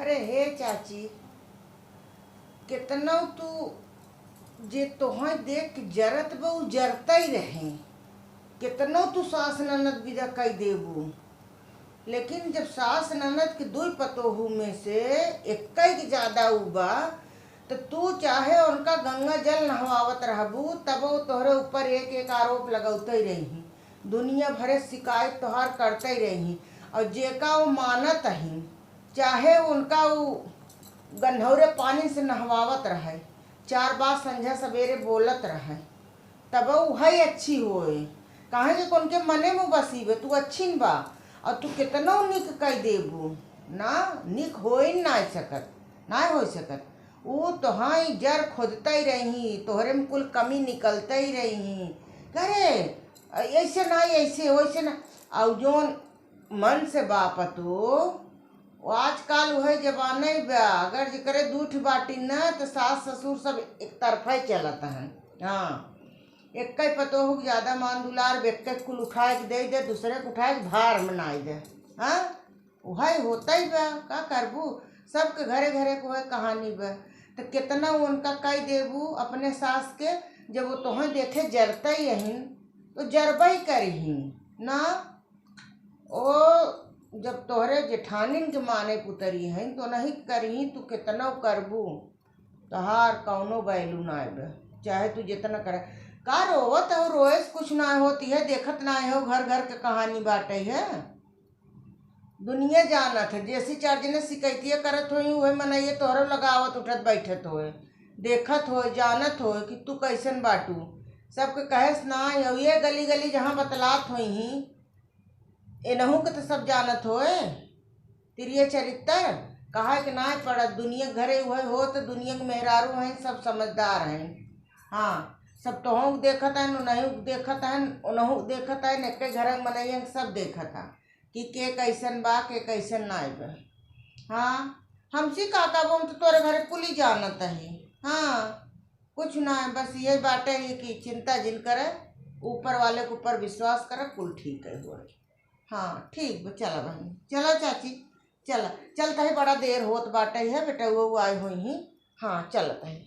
अरे हे चाची, कितना तू जे तोहर देख के जरत बा उ जरता ही रहे। कितनो तू सास ननद विदा कई देबू, लेकिन जब सास ननद के दुई पतोहू में से एक के ज्यादा उबा तो तू चाहे उनका गंगा जल नहवावत रहबू तब वो तोहरे ऊपर एक एक आरोप लगौते ही रही। दुनिया भरे शिकायत तोहार करते ही रही। और जेका वो मानत ही चाहे उनका वो गन्हौरे पानी से नहवावत रहे, चार बार संझा सवेरे बोलत रहे, तब वही अच्छी होए। कहे कि उनके मने में बसीबे तू अच्छी न बा और तू कितनो निक कह देबू ना, निक हो ही ना हो सकत। वो तोहाँ जर खोदते ही रही, तोहरे में कुल कमी निकलते ही रही। करे ऐसे ना ऐसे वैसे ना, और जोन मन से बापतो आजकल वह जमाना ही बा। अगर जरे दूठ बाटी न तो सास ससुर सब एक तरफा ही चलता है। हाँ, एक पतोहू के ज्यादा मान दुलार एक कुल उठाए के दे दे, दूसरे को उठाए के भार मनाई दे। हाँ, वही होता ही बा। का करबू, सबके घरे घरे को है कहानी बा। तो कितना उनका कई देबू अपने सास के, जब वो तोहें देखे जरता ही यही तो जरबा ही करही ना। ओ जब तोहरे जेठानिन के माने पुतरी हैं तो नहीं करही, तू कितना करबू तहार कौनो बैलू ना बे। चाहे तू जितना करे का रोवत हो, रोए से कुछ ना होती है, देखत ना हो घर घर के कहानी बाटे है। दुनिया जानत है, जैसी चार जने शिकायतिया करत हो वही मनइए तोहरो लगावत उठत बैठत होए, देखत हो जानत हो कि तू कैसन बाटू। सबके कहेस ना ये गली गली जहाँ बतलात हो ही एनहू के तो सब जानत होए। तिरिय चरित्र कहा कि ना पड़त, दुनिया घरे हुए हो तो दुनिया के मेहरारू हैं, सब समझदार हैं। हाँ, सब तोहू देखत है, उनहू देखत है, उनहू देखत है, एक घर में मनइया सब देखत है कि के कैसन बा के कैसन ना बा। हाँ, हमसी काका बोम तो तोरे घरे कुली जानत है। हाँ, कुछ ना है, बस ये बाटे है कि चिंता जिन करे, ऊपर वाले के ऊपर विश्वास करे, कुल ठीक है हुआ। हाँ ठीक बा, चला बहन, चला चाची, चला चलता है, बड़ा देर होत बाटे है बेटा, वो आए हुई ही। हाँ चलता है।